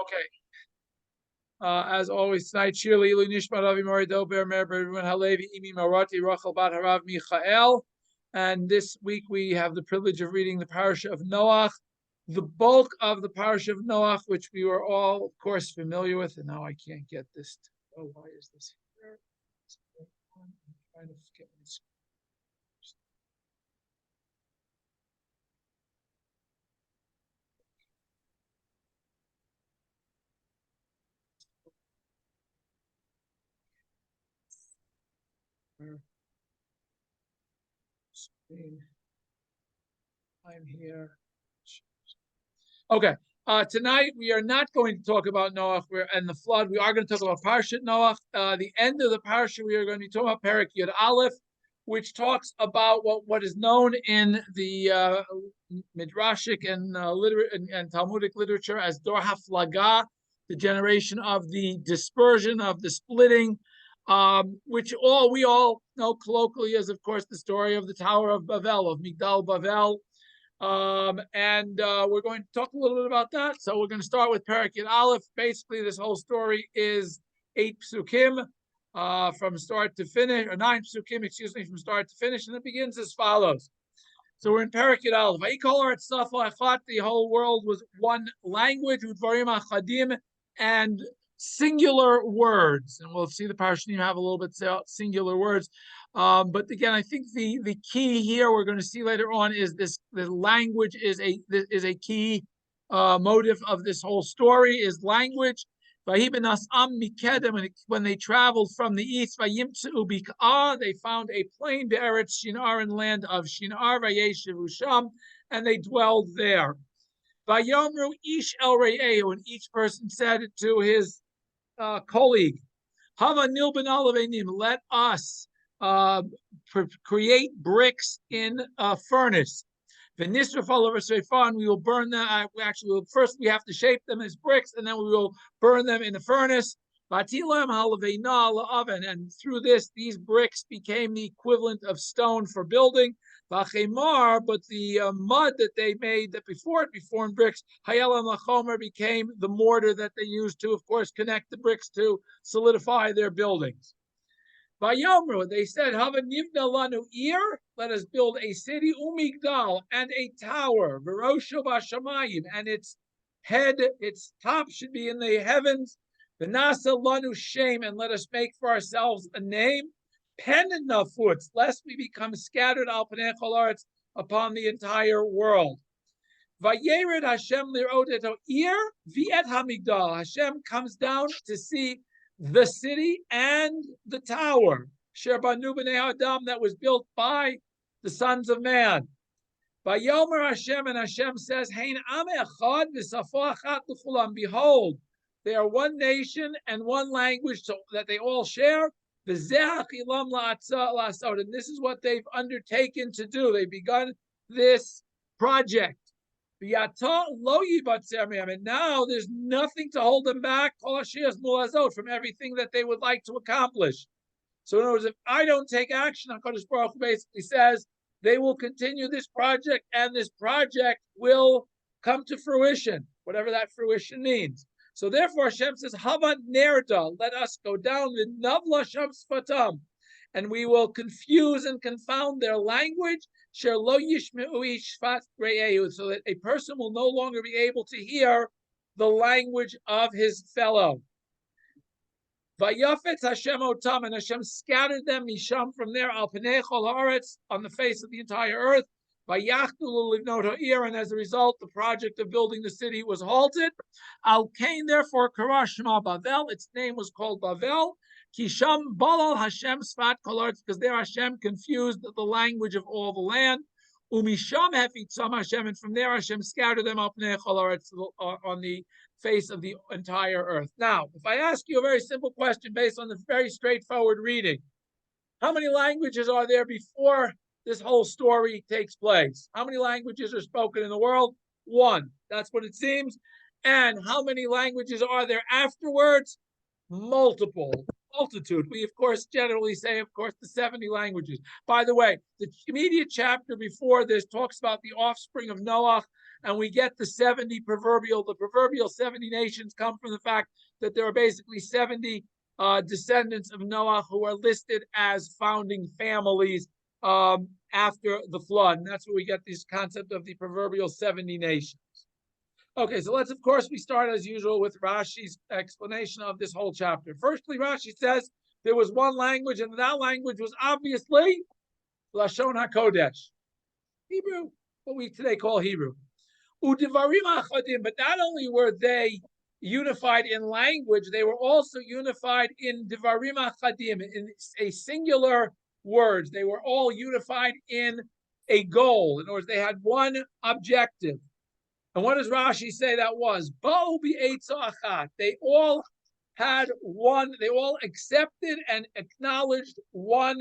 Okay. As always, tonight, shiur Leilu Nishmat Avi Morido Ber Mer Berman Halevi Imi Marati Rachel Bat Harav Michael. And this week we have the privilege of reading the parsha of Noach, the bulk of the parsha of Noach, which we were all, of course, familiar with. And now I can't get this. Oh, why is this here? I'm trying to get my screen. I'm here. Okay. Tonight we are not going to talk about Noach and the flood. We are going to talk about parshat Noach. The end of the parsha, we are going to be talking about Perek Yud Aleph, which talks about what is known in the midrashic and Talmudic literature as Dor HaFlaga, the generation of the dispersion, of the splitting, which we all know colloquially as, of course, the story of the Tower of Babel, of Migdal Babel. We're going to talk a little bit about that. So we're going to start with Perek Yud Aleph. Basically, this whole story is 8 psukim from start to finish, or 9 psukim, excuse me, from start to finish, and it begins as follows. So we're in Perek Yud Aleph. The whole world was one language, and singular words. And we'll see the parshanim have a little bit singular words. But again, I think the key here we're going to see later on is the language is a key motive of this whole story is language. When they traveled from the east, they found a plain be'eretz Shinar in land of Shinar, and they dwelled there. Vayomru ish el re'ehu, and each person said to his colleague, Hava nil ben alavenim, let us create bricks in a furnace. V'nisraf alav seifan, we will burn them. First we have to shape them as bricks, and then we will burn them in the furnace. Vatilam halaveina la'aven, and through this, these bricks became the equivalent of stone for building. V'chemar, but the mud that they made that before it formed bricks, hayalam lachomer, became the mortar that they used to, of course, connect the bricks to solidify their buildings. Vayomru, they said, Hava nivna lanu ir, let us build a city, umigdal, and a tower, v'rosho b'shamayim, and its head, its top should be in the heavens, v'nasa lanu shem, and let us make for ourselves a name, pen nafutz, lest we become scattered al pnei chol haaretz, upon the entire world. Vayered Hashem lirot et ir v'et hamigdal, Hashem comes down to see the city and the tower, Sherbanu b'nei Adam, that was built by the sons of man. Vayomer Hashem, and Hashem says, Hein am echad v'safo achat l'chulam, behold, they are one nation and one language, so that they all share. V'zeh hachilam la'asod, and this is what they've undertaken to do. They've begun this project. And now there's nothing to hold them back from everything that they would like to accomplish. So in other words, if I don't take action, HaKadosh Baruch Hu basically says they will continue this project, and this project will come to fruition, whatever that fruition means. So therefore Hashem says, Hava nerda, let us go down the Navla Sham Sfatam, and we will confuse and confound their language, so that a person will no longer be able to hear the language of his fellow. Vayafetz Hashem otam, and Hashem scattered them misham, from there, al pnei chol haaretz, on the face of the entire earth. Vayachdu livnot ha'ir, and as a result, the project of building the city was halted. Al kain, therefore, kara shema Bavel, its name was called Bavel. Kisham balal Hashem sfat kol haaretz, because there Hashem confused the language of all the land. Umisham hefitzam Hashem, and from there Hashem scattered them up on the face of the entire earth. Now, if I ask you a very simple question based on the very straightforward reading, how many languages are there before this whole story takes place? How many languages are spoken in the world? One. That's what it seems. And how many languages are there afterwards? Multitude. We, of course, generally say, of course, the 70 languages. By the way, the immediate chapter before this talks about the offspring of Noach, and we get the proverbial 70 nations come from the fact that there are basically 70 descendants of Noah who are listed as founding families after the flood. And that's where we get this concept of the proverbial 70 nations. Okay, so let's, of course, we start as usual with Rashi's explanation of this whole chapter. Firstly, Rashi says there was one language, and that language was obviously Lashon HaKodesh, Hebrew, what we today call Hebrew. Udivarim achadim, but not only were they unified in language, they were also unified in divarim achadim, in a singular words. They were all unified in a goal. In other words, they had one objective. And what does Rashi say that was? Ba'u bi'etza achat. They all had one, they all accepted and acknowledged one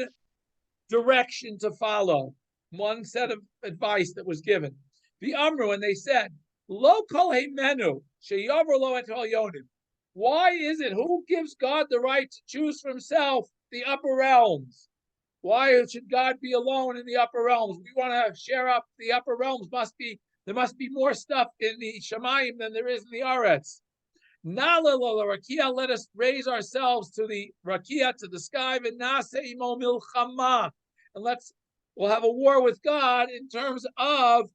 direction to follow, one set of advice that was given. The Amru, and they said, Lo kol menu sheyavar lo et yonim. Why is it? Who gives God the right to choose for himself the upper realms? Why should God be alone in the upper realms? We want to share up the upper realms. There must be more stuff in the Shemayim than there is in the Aretz. Nala rakia, let us raise ourselves to the rakia, to the sky, v'nase imo milchama, and we'll have a war with God in terms of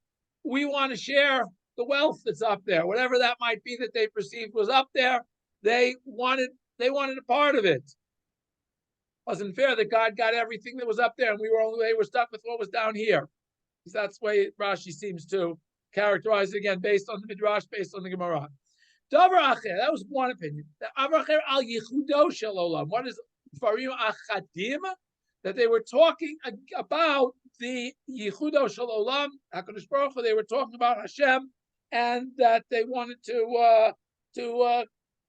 we want to share the wealth that's up there, whatever that might be that they perceived was up there. They wanted a part of it. It wasn't fair that God got everything that was up there and they were stuck with what was down here. Because that's the way Rashi seems to characterize it, again, based on the Midrash, based on the Gemara. Davar acher, that was one opinion. Davar acher al yichudo shel olam. What is dvarim achadim? That they were talking about the yichudo shel olam, HaKadosh Baruch Hu. They were talking about Hashem, and that they wanted to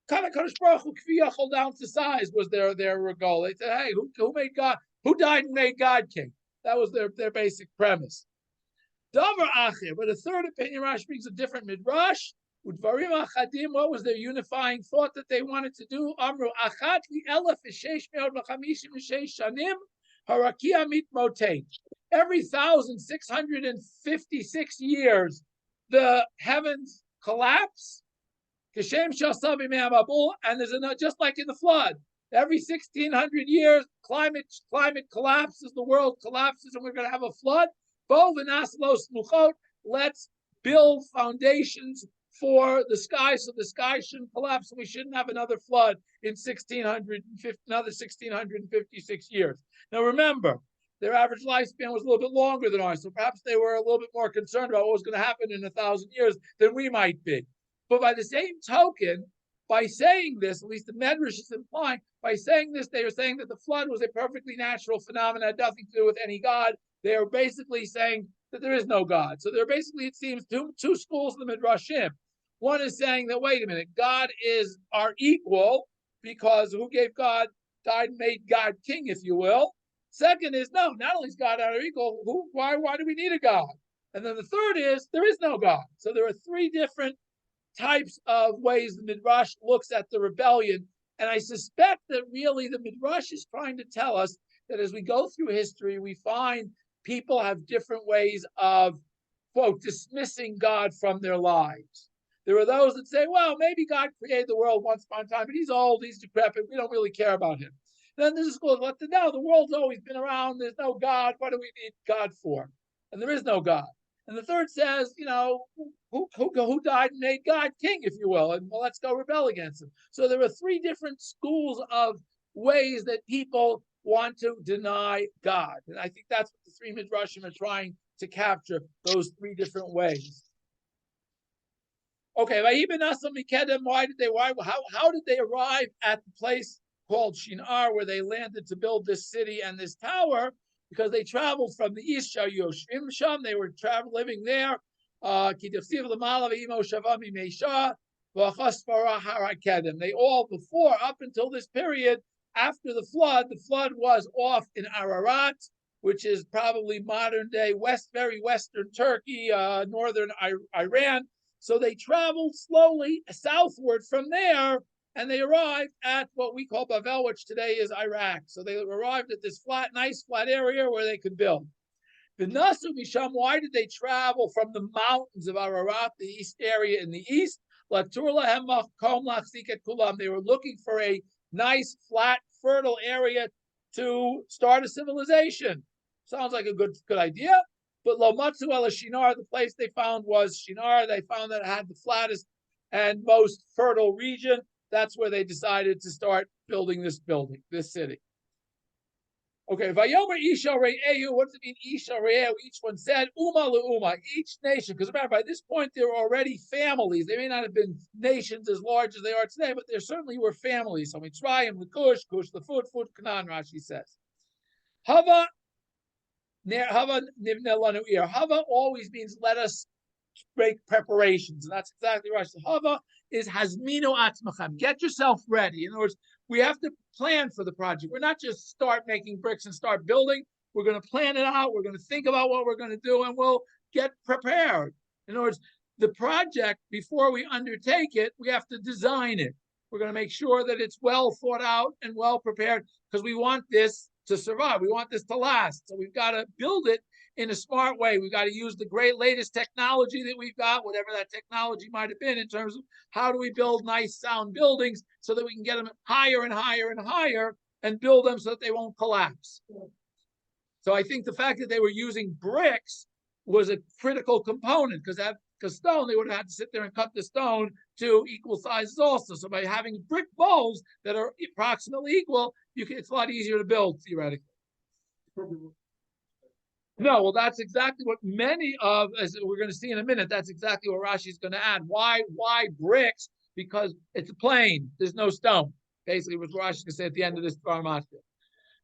kind of HaKadosh Baruch Hu k'viyachol down to size was their goal. They said, hey, who made God? Who died and made God king? That was their basic premise. Davar acher, but a third opinion, Rashi brings a different midrash. Udvarim achadim, what was their unifying thought that they wanted to do? Amru achat li'elef v'sheish me'od v'chamishim v'sheish shanim harakia mitmotein. Every 1,656 years, the heavens collapse. Kashem shasavi me'amabul, and there's another, just like in the flood. Every 1,600 years, climate collapses, the world collapses, and we're going to have a flood. Bo v'naslo smuchot. Let's build foundations for the sky, so the sky shouldn't collapse, and we shouldn't have another flood in 1,656 years. Now remember, their average lifespan was a little bit longer than ours, so perhaps they were a little bit more concerned about what was going to happen in 1,000 years than we might be. But by the same token, by saying this, at least the Medrash is implying, by saying this, they are saying that the flood was a perfectly natural phenomenon, had nothing to do with any God. They are basically saying that there is no God. So there are basically, it seems, two schools in the Midrashim. One is saying that, wait a minute, God is our equal, because who gave God, died and made God king, if you will. Second is, no, not only is God our equal, why do we need a God? And then the third is, there is no God. So there are three different types of ways the Midrash looks at the rebellion. And I suspect that really the Midrash is trying to tell us that as we go through history, we find people have different ways of, quote, dismissing God from their lives. There are those that say, well, maybe God created the world once upon a time, but he's old, he's decrepit, we don't really care about him. Then there's a school that no, the world's always been around, there's no God, what do we need God for? And there is no God. And the third says, who died and made God king, if you will, and well, let's go rebel against him. So there are three different schools of ways that people want to deny God. And I think that's what the three Midrashim are trying to capture, those three different ways. Okay, how did they arrive at the place called Shinar, where they landed to build this city and this tower? Because they traveled from the east, they were living there. They all before, up until this period, after the flood was off in Ararat, which is probably modern day very western Turkey, northern Iran. So they traveled slowly southward from there, and they arrived at what we call Bavel, which today is Iraq. So they arrived at this nice flat area where they could build. V'nasu misham, why did they travel from the mountains of Ararat, the east area in the east? Latur lahem makom lachzik et kulam. They were looking for a nice, flat, fertile area to start a civilization. Sounds like a good idea. But lo matzu el Shinar, the place they found was Shinar. They found that it had the flattest and most fertile region. That's where they decided to start building, this city. Okay, Vayomer Isha Re'ehu, what does it mean, Isha Re'ehu? Each one said, Uma L'Uma, each nation, because remember, by this point, there were already families. They may not have been nations as large as they are today, but there certainly were families. So Mitzrayim, the Kush, the Foot, Canaan, Rashi says. Hava Nivne Lanu Ir. Hava always means let us make preparations, and that's exactly right. So Hava is Hazmino Atzmachem. Get yourself ready. In other words, we have to plan for the project. We're not just start making bricks and start building. We're going to plan it out. We're going to think about what we're going to do, and we'll get prepared. In other words, the project, before we undertake it, we have to design it. We're going to make sure that it's well thought out and well prepared, because we want this to survive. We want this to last. So we've got to build it in a smart way. We've got to use the great latest technology that we've got, whatever that technology might have been, in terms of how do we build nice, sound buildings so that we can get them higher and higher and higher and build them so that they won't collapse. So I think the fact that they were using bricks was a critical component, because stone, they would have had to sit there and cut the stone to equal sizes also. So by having brick bowls that are approximately equal, it's a lot easier to build, theoretically. No, well, that's exactly what many of, as we're going to see in a minute, that's exactly what Rashi is going to add. Why bricks? Because it's a plain. There's no stone. Basically, what Rashi is going to say at the end of this parshat.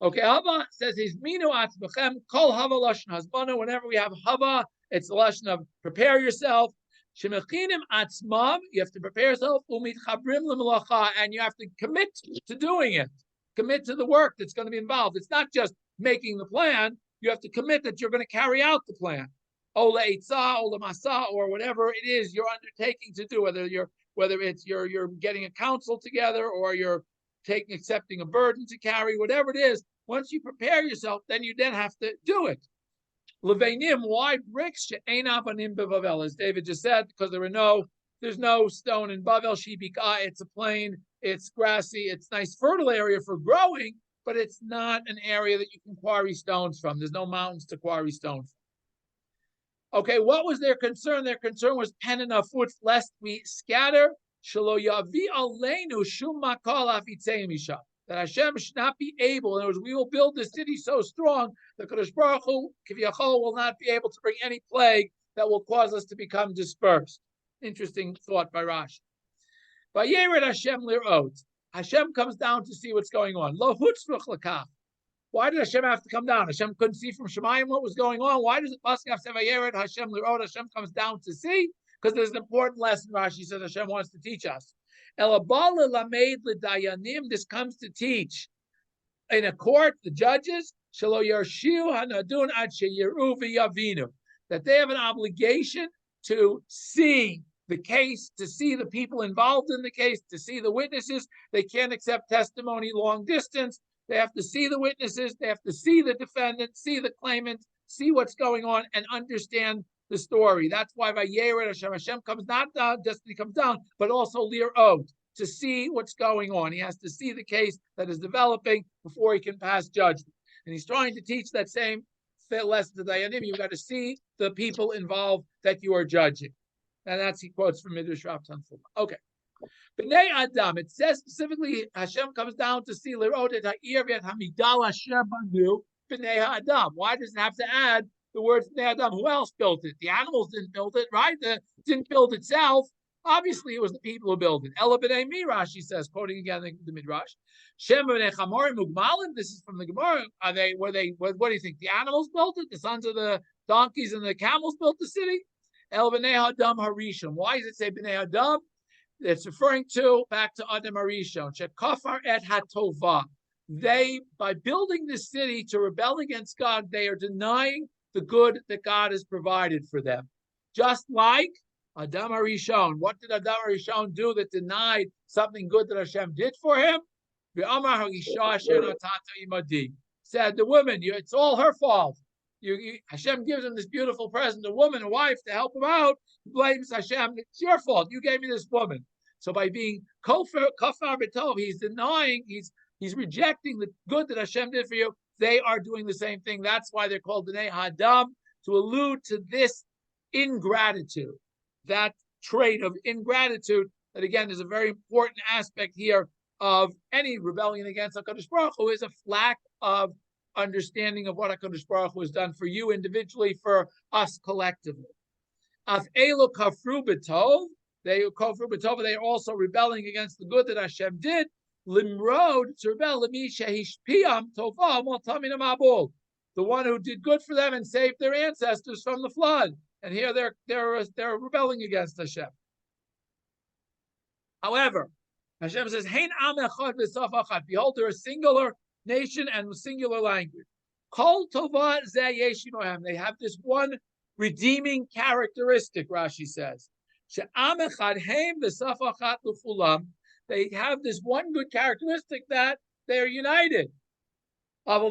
Okay, Hava says, "His minu atzmechem kol Hava lashon hasbana." Whenever we have Hava, it's the lashon of prepare yourself. Shemechinim atzmam, you have to prepare yourself. Umitchabrim lemelacha, and you have to commit to doing it. Commit to the work that's going to be involved. It's not just making the plan. You have to commit that you're going to carry out the plan. Ola Eitzah, Ola Masa, or whatever it is you're undertaking to do, whether it's you're getting a council together, or you're accepting a burden to carry, whatever it is. Once you prepare yourself, then you have to do it. Leveinim, why bricks? She'ein avanim bevavel, as David just said, because there's no stone in Bavel. Shibika, it's a plain, it's grassy, it's nice, fertile area for growing, but it's not an area that you can quarry stones from. There's no mountains to quarry stones from. Okay, what was their concern? Their concern was pen enough foot, lest we scatter. That Hashem should not be able, in other words, we will build the city so strong that Kadosh Baruch Hu, Kiviyachol, will not be able to bring any plague that will cause us to become dispersed. Interesting thought by Rashi. Vayered Hashem lirot. Hashem comes down to see what's going on. Lo hutzruch lakach. Why did Hashem have to come down? Hashem couldn't see from Shemayim what was going on. Why does it have to say Vayered Hashem lirot? Hashem comes down to see, because there's an important lesson Rashi says Hashem wants to teach us. This comes to teach in a court, the judges, that they have an obligation to see the case, to see the people involved in the case, to see the witnesses. They can't accept testimony long distance. They have to see the witnesses. They have to see the defendant, see the claimant, see what's going on, and understand the story. That's why Vayered Hashem comes not down, just he comes down, but also lir'ot, to see what's going on. He has to see the case that is developing before he can pass judgment. And he's trying to teach that same lesson to Dayanim. You've got to see the people involved that you are judging. And that's, he quotes from Midrash Rav Tanfuma. Okay. B'nei Adam, it says specifically, Hashem comes down to see lir'ot et ha'ir v'et hamigdal asher banu b'nei Adam. Why does it have to add the words b'nei Adam? Who else built it? The animals didn't build it, right? It didn't build itself. Obviously, it was the people who built it. Ela b'nei Midrash, he says, quoting again the Midrash. Shem b'nei Chamorim mugmalim. This is from the Gemara. What do you think? The animals built it? The sons of the donkeys and the camels built the city? El b'nei Adam harishon. Why does it say b'nei Adam? It's referring back to Adam harishon. Shekafar et hatova. They, by building this city to rebel against God, they are denying the good that God has provided for them. Just like Adam HaRishon. What did Adam HaRishon do that denied something good that Hashem did for him? Said the woman, it's all her fault. Hashem gives him this beautiful present, a woman, a wife, to help him out. He blames Hashem. It's your fault. You gave me this woman. So by being kafar b'tov, he's denying, he's rejecting the good that Hashem did for you. They are doing the same thing. That's why they're called Bnei Hadam, to allude to this ingratitude, that trait of ingratitude that, again, is a very important aspect here of any rebellion against HaKadosh Baruch Hu, is a lack of understanding of what HaKadosh Baruch Hu has done for you individually, for us collectively. Af elu kafru b'tov, they are also rebelling against the good that Hashem did. Limrod, to rebel, the one who did good for them and saved their ancestors from the flood. And here they're rebelling against Hashem. However, Hashem says, Hein am echad v'saf achad. Behold, they're a singular nation and a singular language. Kol tova zeh yesh imohem. They have this one redeeming characteristic, Rashi says. She'am echad heim v'saf achad l'chulam. They have this one good characteristic, that they are united. But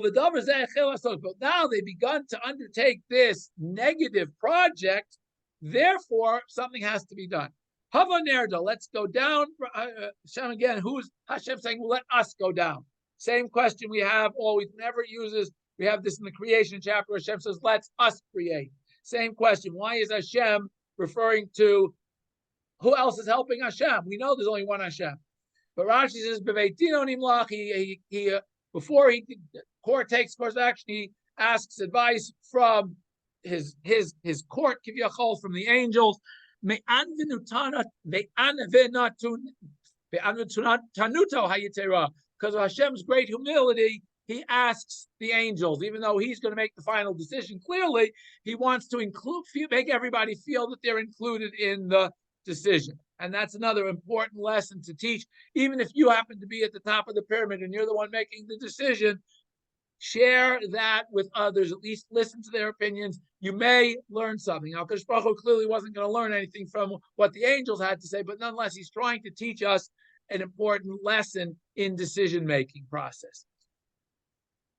now they've begun to undertake this negative project. Therefore, something has to be done. Hava nerda, let's go down. Hashem again, who's Hashem saying, well, let us go down? Same question we have always, whenever it uses, we have this in the creation chapter. Hashem says, let's us create. Same question. Why is Hashem referring to who else is helping Hashem? We know there's only one Hashem. But Rashi says, before court takes course of action, he asks advice from his court, Kivyachol, from the angels. Because of Hashem's great humility, he asks the angels, even though he's going to make the final decision. Clearly, he wants to make everybody feel that they're included in the decision. And that's another important lesson to teach. Even if you happen to be at the top of the pyramid and you're the one making the decision, share that with others. At least listen to their opinions. You may learn something. Now, HaKadosh Baruch Hu clearly wasn't going to learn anything from what the angels had to say, but nonetheless, he's trying to teach us an important lesson in decision-making process.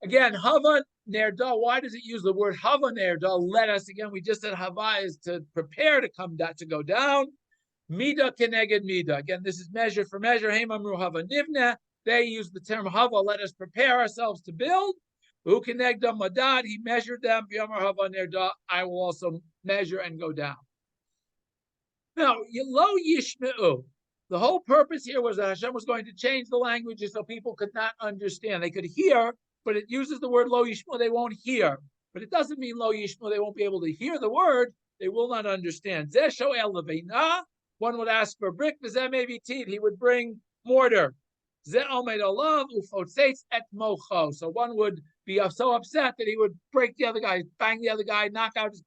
Again, Hava Nerda, why does it use the word Hava Nerda? Let us, again, we just said Hava is to prepare to come down, to go down. Mida keneged mida. Again, this is measure for measure. Heim amru hava nivna. They use the term hava. Let us prepare ourselves to build. Who kenegda madad? He measured them. B'yamar hava nerda. I will also measure and go down. Now, lo yishmeu. The whole purpose here was that Hashem was going to change the languages so people could not understand. They could hear, but it uses the word lo yishmeu. They won't hear. But it doesn't mean lo yishmeu. They won't be able to hear the word. They will not understand. Zeh shoel leveina. One would ask for brick, he would bring mortar. So one would be so upset that he would break the other guy, bang the other guy, knock out his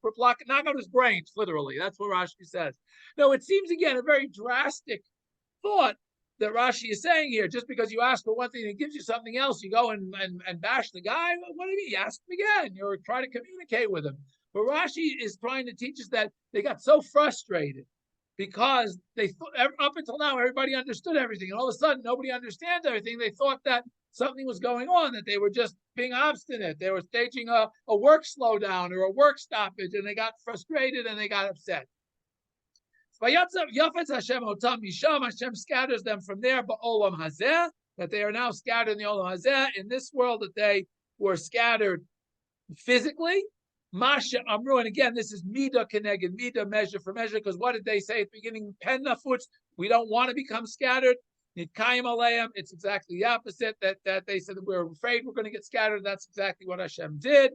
brains, literally. That's what Rashi says. No, it seems, again, a very drastic thought that Rashi is saying here. Just because you ask for one thing and it gives you something else, you go and bash the guy. What do you mean? You ask him again. You're trying to communicate with him. But Rashi is trying to teach us that they got so frustrated because they thought, up until now, everybody understood everything. And all of a sudden, nobody understands everything. They thought that something was going on, that they were just being obstinate. They were staging a work slowdown or a work stoppage, and they got frustrated and they got upset. Hashem scatters them from there, ba'olam hazeh, that they are now scattered in the olam hazeh, in this world that they were scattered physically. Masha Amru, and again, this is Mida Keneged, Mida, measure for measure, because what did they say at the beginning? Pen Nafuts, we don't want to become scattered. Nitkayim Aleim, it's exactly the opposite, that they said that we're afraid we're going to get scattered. That's exactly what Hashem did.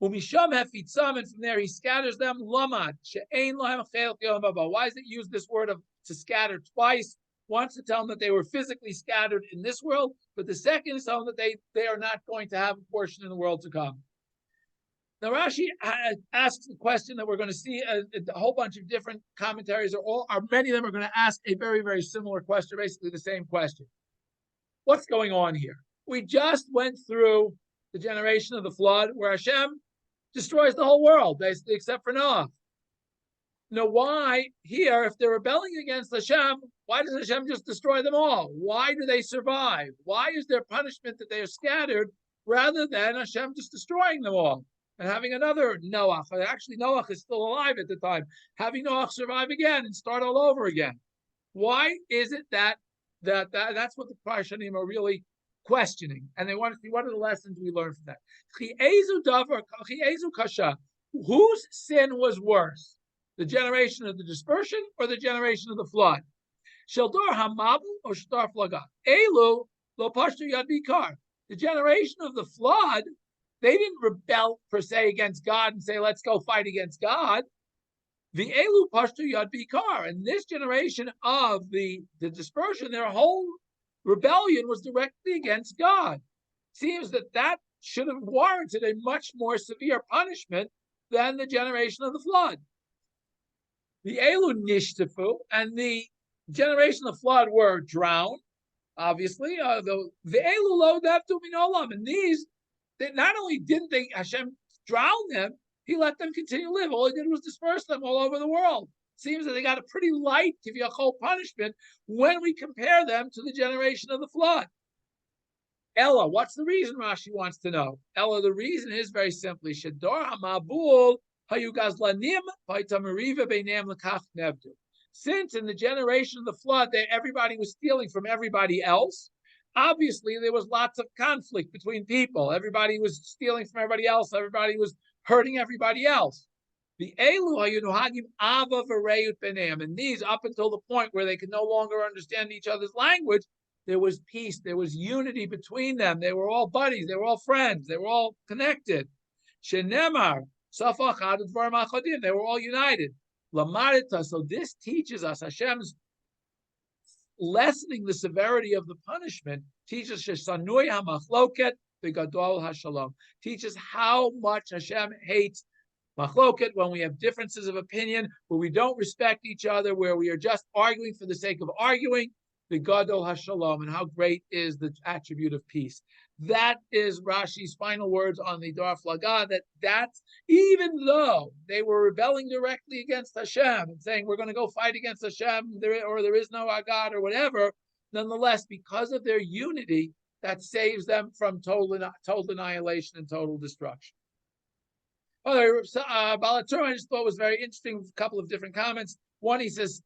Umisham Hefitzam, and from there he scatters them. Lamad, She'ein Lohem Chel Yom Haba. Why does it use this word of to scatter twice? Wants to tell them that they were physically scattered in this world, but the second is telling them that they are not going to have a portion in the world to come. Now Rashi asks the question that we're going to see a whole bunch of different commentaries, or many of them are going to ask a very, very similar question, basically the same question. What's going on here? We just went through the generation of the flood where Hashem destroys the whole world, basically, except for Noach. Now, why here, if they're rebelling against Hashem, why does Hashem just destroy them all? Why do they survive? Why is their punishment that they are scattered rather than Hashem just destroying them all? and having another Noach. Actually, Noach is still alive at the time. Having Noach survive again and start all over again. Why is it that's what the Parshanim are really questioning, and they want to see what are the lessons we learn from that. Whose sin was worse, the generation of the dispersion or the generation of the flood? Sheldor Hamabu or Shtar Flaga? Elu lo pashtu yad bikar. The generation of the flood, they didn't rebel per se against God and say, let's go fight against God. The Elu pashtu yad bikar. And this generation of the dispersion, their whole rebellion was directly against God. Seems that should have warranted a much more severe punishment than the generation of the flood. The Elu nishtafu, and the generation of the flood were drowned, obviously. The Elu lo daftu min olam, and these, not only didn't Hashem drown them, He let them continue to live. All He did was disperse them all over the world. Seems that they got a pretty light kiviyachol punishment when we compare them to the generation of the flood. Ella, what's the reason? Rashi wants to know. Ella, the reason is very simply Shador Hamabul Hayugazlanim Vaitamariva Beinam Lakach Nevdu. Since in the generation of the flood, everybody was stealing from everybody else, obviously there was lots of conflict between people. Everybody was stealing from everybody else. Everybody was hurting everybody else. The Elu Hayunuhagim Ava Vareyut Beneam, and these up until the point where they could no longer understand each other's language, there was peace, there was unity between them. They were all buddies, they were all friends, they were all connected. Shenemar, Safachad Dvar Machadim, they were all united. Lamarita, so this teaches us Hashem's lessening the severity of the punishment, teaches Shesanui HaMachloket V'Gadol HaShalom, teaches how much Hashem hates Machloket, when we have differences of opinion, where we don't respect each other, where we are just arguing for the sake of arguing, the Gadol HaShalom, and how great is the attribute of peace. That is Rashi's final words on the Dar Flaga, that's even though they were rebelling directly against Hashem and saying, we're going to go fight against Hashem, or there is no God, or whatever, nonetheless, because of their unity, that saves them from total annihilation and total destruction. Balatur, I just thought was very interesting. A couple of different comments. One, he says,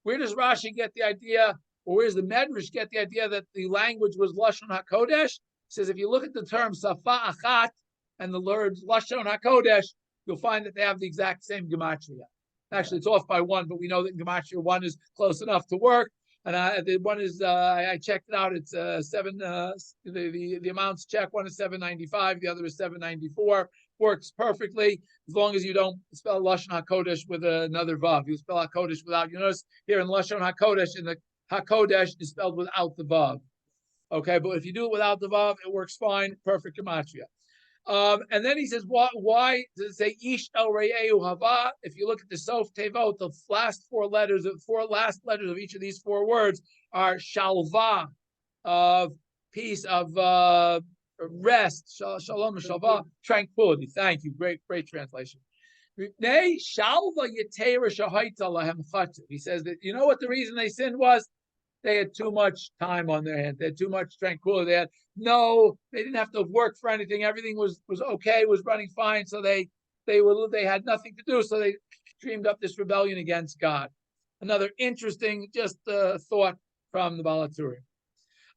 where does Rashi get the idea, or where does the Medrash get the idea that the language was Lashon HaKodesh? He says, if you look at the term Safa Achat and the words Lashon HaKodesh, you'll find that they have the exact same gematria. Actually, it's off by one, but we know that in gematria one is close enough to work. And the one is, I checked it out, it's seven, the amounts check, one is 795, the other is 794. Works perfectly as long as you don't spell Lashon HaKodesh with another Vav. You spell HaKodesh without. You notice here in Lashon HaKodesh, in the HaKodesh is spelled without the Vav. Okay, but if you do it without the Vav, it works fine. Perfect gematria. And then he says, why does it say Ish El Re'eu Hava? If you look at the Sof Tevot, the last four letters of each of these four words are Shalva, of peace, of rest, Shalom, Shalva, tranquility. Thank you. Great translation. He says that, you know what the reason they sinned was? They had too much time on their hands. They had too much tranquility. They didn't have to work for anything. Everything was okay, was running fine. So they had nothing to do. So they dreamed up this rebellion against God. Another interesting thought from the Balaturi.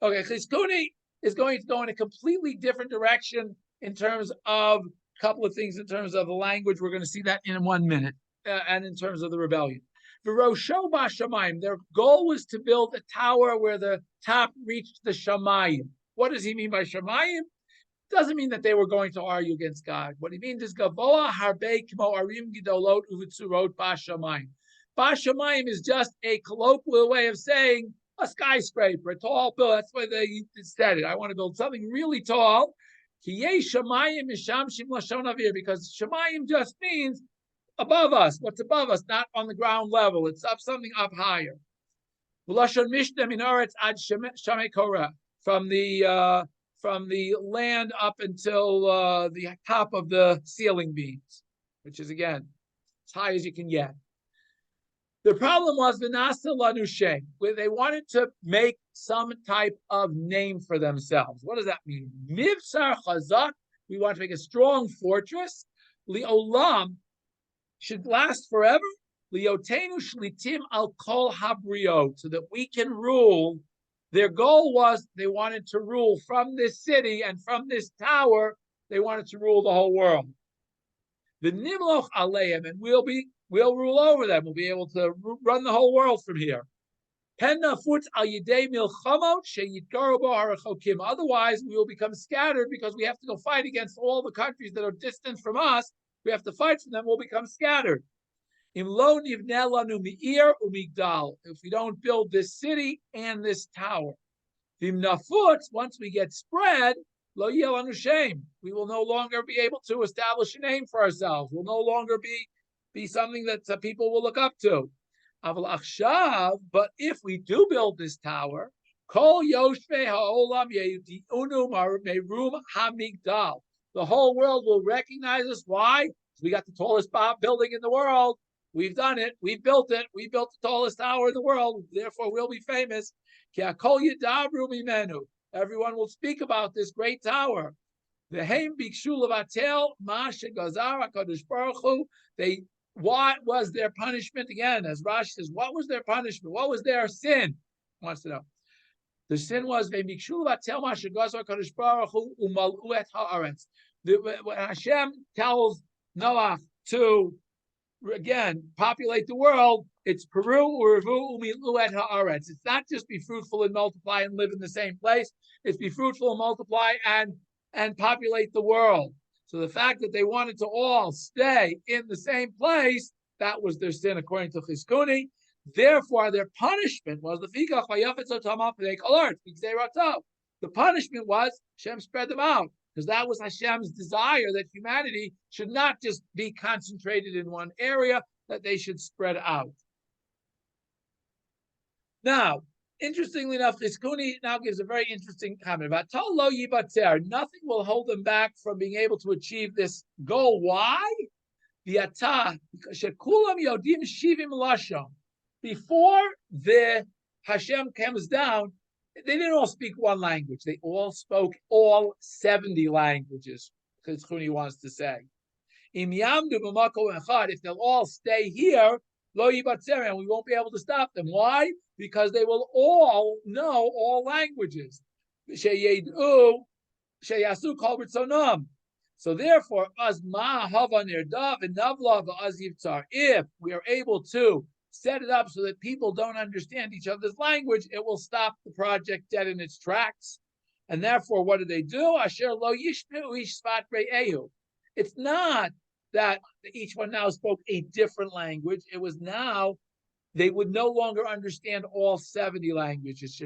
Okay, Chizkuni is going to go in a completely different direction in terms of a couple of things, in terms of the language. We're going to see that in 1 minute, and in terms of the rebellion. V'rosho b'shamayim, their goal was to build a tower where the top reached the shamayim. What does he mean by shamayim? Doesn't mean that they were going to argue against God. What he means is gavoa harbe kmo arim gidolot uvitzurot b'shamayim. B'shamayim is just a colloquial way of saying a skyscraper, a tall building. That's why they said it. I want to build something really tall. Because shamayim just means above us. What's above us? Not on the ground level. It's up something up higher. From the land up until the top of the ceiling beams, which is again as high as you can get. The problem was Vinasa Lanushe, where they wanted to make some type of name for themselves. What does that mean? Mivsar Chazak We want to make a strong fortress. Li'olam should last forever. Liotenu shlitim al kol habriot, so that we can rule. Their goal was they wanted to rule from this city and from this tower. They wanted to rule the whole world. The nimloch aleim, and we'll rule over them. We'll be able to run the whole world from here. Otherwise, we will become scattered because we have to go fight against all the countries that are distant from us. We have to fight for them. We'll become scattered. If we don't build this city and this tower, once we get spread, we will no longer be able to establish a name for ourselves. We'll no longer be something that people will look up to. But if we do build this tower, the whole world will recognize us. Why? We got the tallest building in the world. We've done it. We built it. We built the tallest tower in the world. Therefore, we'll be famous. Everyone will speak about this great tower. What was their punishment? Again, as Rashi says, what was their punishment? What was their sin? Wants to know. The sin was when Hashem tells Noach to again populate the world. It's Peru Urevu Umilu et Haaretz. It's not just be fruitful and multiply and live in the same place. It's be fruitful and multiply and populate the world. So the fact that they wanted to all stay in the same place, that was their sin according to Chizkuni. Therefore, their punishment was the punishment was Hashem spread them out, because that was Hashem's desire that humanity should not just be concentrated in one area, that they should spread out. Now, interestingly enough, Chizkuni now gives a very interesting comment about Tol lo yibater. Nothing will hold them back from being able to achieve this goal. Why? Because shekulam yodim shivim lashon. Before the Hashem comes down, they didn't all speak one language. They all spoke all 70 languages. Chizkuni wants to say, Im yamdu b'makom echad. If they'll all stay here, lo yibater, and we won't be able to stop them. Why? Because they will all know all languages. So therefore, if we are able to set it up so that people don't understand each other's language, it will stop the project dead in its tracks. And therefore, what do? It's not that each one now spoke a different language. It was now they would no longer understand all 70 languages.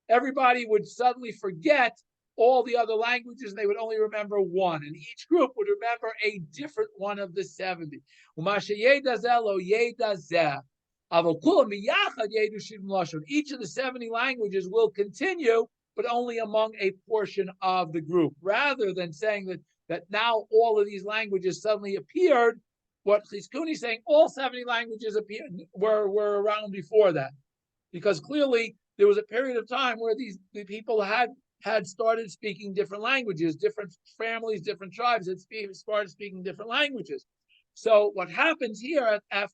Everybody would suddenly forget all the other languages, and they would only remember one. And each group would remember a different one of the 70. Each of the 70 languages will continue, but only among a portion of the group, rather than saying that now all of these languages suddenly appeared. What Chizkuni is saying, all 70 languages were around before that, because clearly there was a period of time where the people had started speaking different languages, different families, different tribes had started speaking different languages. So what happens here at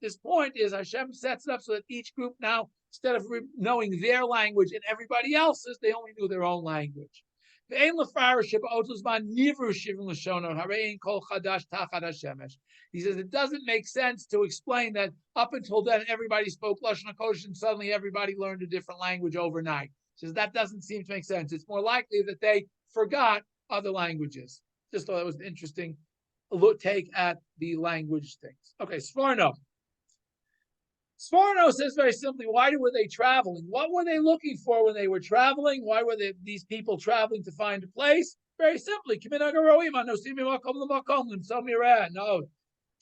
this point is Hashem sets it up so that each group now, instead of knowing their language and everybody else's, they only knew their own language. He says it doesn't make sense to explain that up until then everybody spoke Lashon HaKodesh and suddenly everybody learned a different language overnight. He says that doesn't seem to make sense. It's more likely that they forgot other languages. Just thought it was an interesting take at the language things. Okay, Sforno. Sforno says very simply, why were they traveling? What were they looking for when they were traveling? Why were these people traveling to find a place? Very simply, no,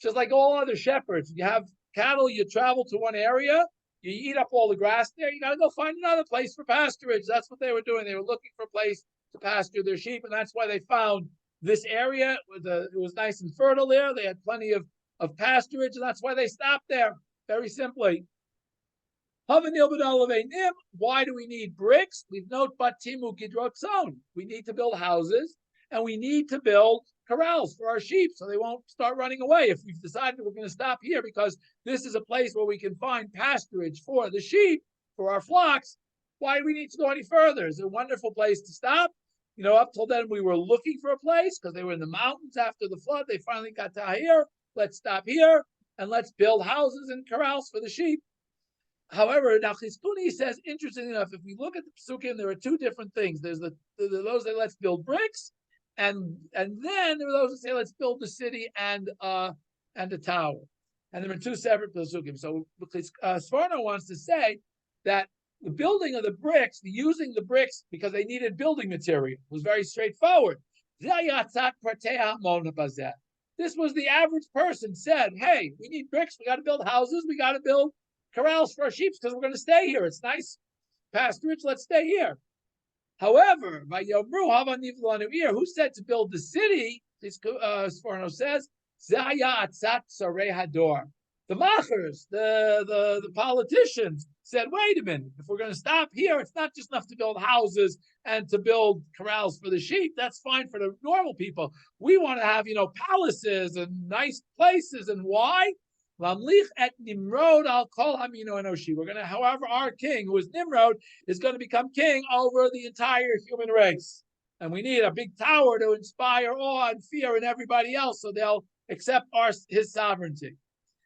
just like all other shepherds. You have cattle, you travel to one area, you eat up all the grass there, you got to go find another place for pasturage. That's what they were doing. They were looking for a place to pasture their sheep, and that's why they found this area. It was nice and fertile there. They had plenty of pasturage, and that's why they stopped there. Very simply. Why do we need bricks? We note batimu gidrotzon. We need to build houses and we need to build corrals for our sheep so they won't start running away. If we've decided we're going to stop here because this is a place where we can find pasturage for the sheep, for our flocks, why do we need to go any further? It's a wonderful place to stop. Up till then we were looking for a place because they were in the mountains after the flood. They finally got to here. Let's stop here and let's build houses and corrals for the sheep. However, now Chizkuni says, interesting enough, if we look at the Psukim, there are two different things. There's those that let's build bricks, and then there are those that say let's build the city and a tower. And there are two separate Psukim. So Sforno wants to say that the building of the bricks, using the bricks because they needed building material, was very straightforward. This was the average person said, hey, we need bricks, we got to build houses, we got to build corrals for our sheep because we're going to stay here. It's nice pasturage. Let's stay here. However, who said to build the city? Sforno says, the machers, the politicians said, wait a minute, if we're going to stop here, it's not just enough to build houses and to build corrals for the sheep. That's fine for the normal people. We want to have, palaces and nice places. And why? We're going to, however, our king, who is Nimrod, is going to become king over the entire human race. And we need a big tower to inspire awe and fear in everybody else so they'll accept his sovereignty.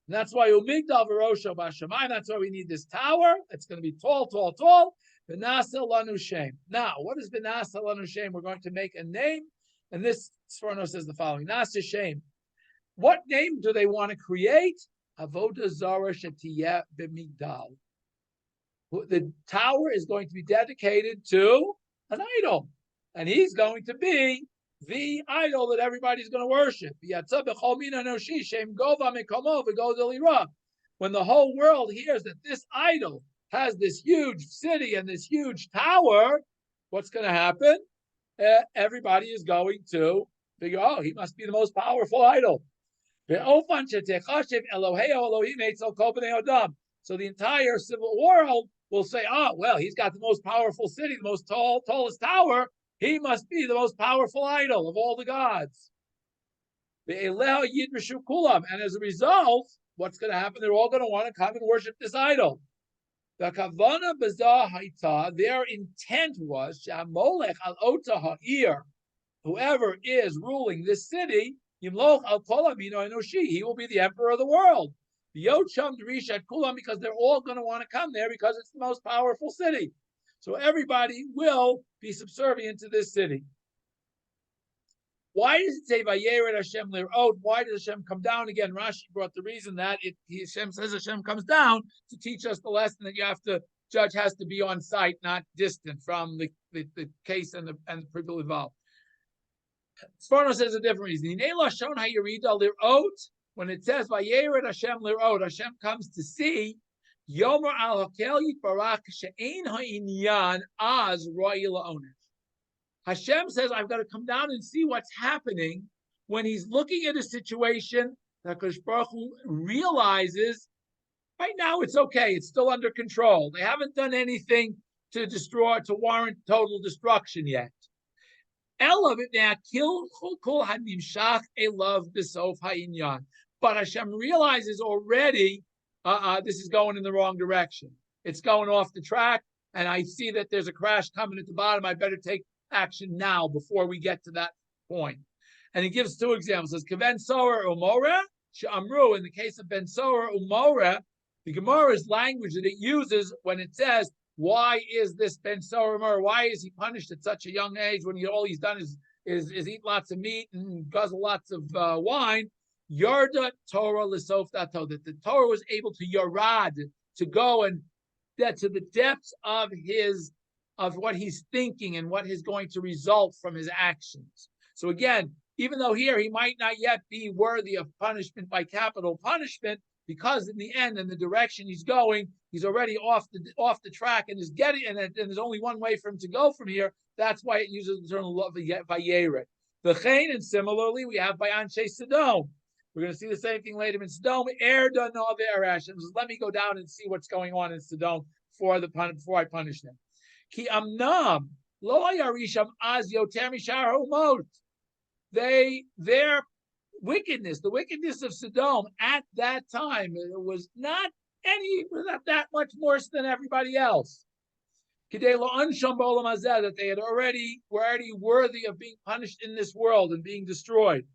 And that's why Umigdal V'Rosho B'Shamayim, that's why we need this tower. It's going to be tall, tall, tall. V'nasa lanu shem. Now, what is v'nasa lanu shem? We're going to make a name. And this, Sforno says the following, Nasa shem. What name do they want to create? Avodah Zarah Shetiyeh B'Migdal. The tower is going to be dedicated to an idol. And he's going to be the idol that everybody's going to worship. When the whole world hears that this idol has this huge city and this huge tower, what's going to happen? Everybody is going to figure, oh, he must be the most powerful idol. So the entire civil world will say, oh, well, he's got the most powerful city, the most tallest tower. He must be the most powerful idol of all the gods. And as a result, what's going to happen? They're all going to want to come and worship this idol. Their intent was, whoever is ruling this city, he will be the emperor of the world. Because they're all going to want to come there because it's the most powerful city. So everybody will be subservient to this city. Why does it say Vayered Hashem Lirot? Why does Hashem come down again? Rashi brought the reason that Hashem says Hashem comes down to teach us the lesson that judge has to be on site, not distant from the case and the people involved. Sforno says a different reason. When it says Vayered Hashem Lirot, Hashem comes to see. Yomer al Hakel Yitbarach she'ein ha'inyan az roi la'onesh. Hashem says, I've got to come down and see what's happening when he's looking at a situation that Kadosh Baruch Hu realizes right now it's okay, it's still under control. They haven't done anything to warrant total destruction yet. But Hashem realizes already this is going in the wrong direction. It's going off the track, and I see that there's a crash coming at the bottom. I better take action now before we get to that point. And he gives two examples. He says, Keven Sorer Umora, Sh'amru, in the case of Ben Sorer Umora, the Gemara's language that it uses when it says, why is this Ben Sorer Umora? Why is he punished at such a young age when all he's done is eat lots of meat and guzzle lots of wine? Yarda Torah L'sof Dato, that the Torah was able to yarad, to go and get to the depths of what he's thinking and what is going to result from his actions. So again, even though here he might not yet be worthy of punishment by capital punishment, because in the end, in the direction he's going, he's already off the track and is getting, and there's only one way for him to go from here. That's why it uses the term Vayered. And similarly, we have by Anshe Sodom. We're going to see the same thing later in Sodom. Hashem says, let me go down and see what's going on in Sodom before I punish them. Ki amnam lo yarisham az yoter mishar umot. Their wickedness, the wickedness of Sodom at that time, was not that much worse than everybody else. That they were already worthy of being punished in this world and being destroyed.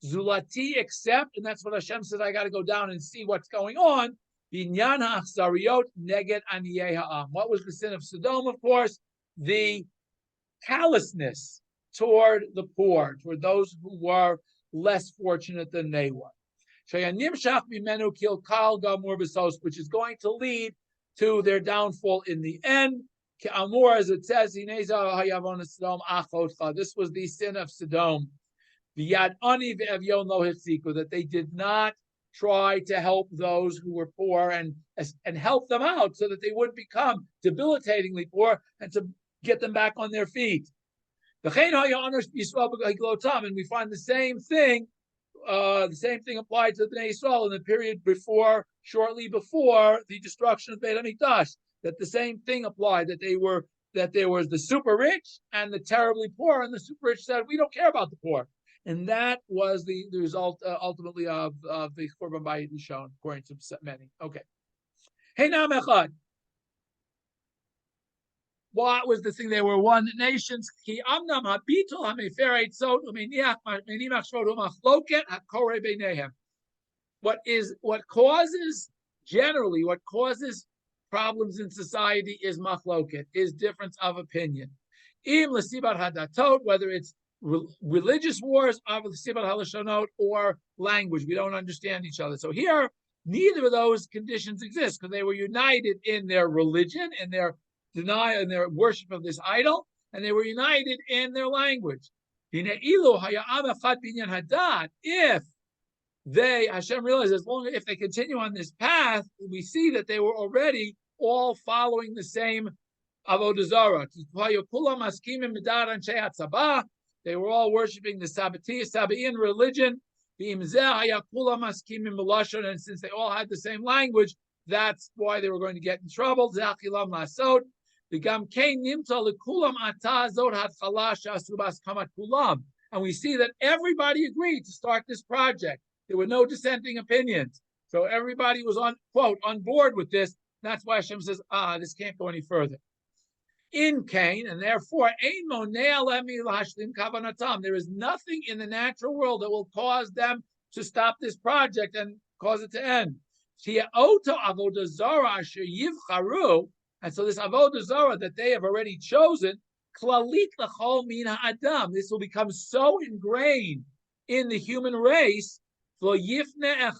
Zulati, except, and that's what Hashem says, I got to go down and see what's going on. Binyan ha'achzariyot neged aniyei ha'am. What was the sin of Sodom? Of course, the callousness toward the poor, toward those who were less fortunate than they were. Which is going to lead to their downfall in the end. As it says, this was the sin of Sodom. That they did not try to help those who were poor and help them out so that they wouldn't become debilitatingly poor and to get them back on their feet. And we find the same thing applied to the Bnei Yisrael in the period shortly before the destruction of Beit HaMikdash. That the same thing applied, that there was the super rich and the terribly poor, and the super rich said, we don't care about the poor. And that was the result ultimately of the Churban Bayit Rishon, according to many. Okay. Hey, now Echad. What was the thing? They were one nation. What causes problems in society is machloket, is difference of opinion. Whether it's religious wars, or language, we don't understand each other. So here, neither of those conditions exist because they were united in their religion, in their denial and their worship of this idol, and they were united in their language. If Hashem realized, if they continue on this path, we see that they were already all following the same avodah zarah. They were all worshiping the Sabaean religion. And since they all had the same language, that's why they were going to get in trouble. And we see that everybody agreed to start this project. There were no dissenting opinions. So everybody was on board with this. That's why Hashem says, this can't go any further. In Cain, and therefore, there is nothing in the natural world that will cause them to stop this project and cause it to end. And so this avodah zarah that they have already chosen, this will become so ingrained in the human race that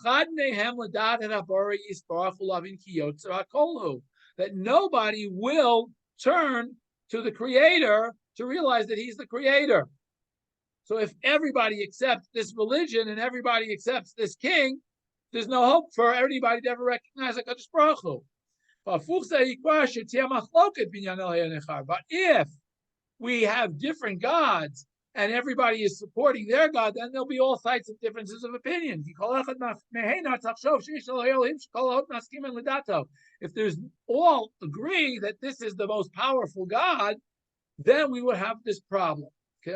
nobody will turn to the Creator to realize that He's the Creator. So if everybody accepts this religion and everybody accepts this king, there's no hope for everybody to ever recognize HaKadosh Baruch Hu. But if we have different gods and everybody is supporting their God, then there'll be all types of differences of opinion. If there's all agree that this is the most powerful God, then we would have this problem. In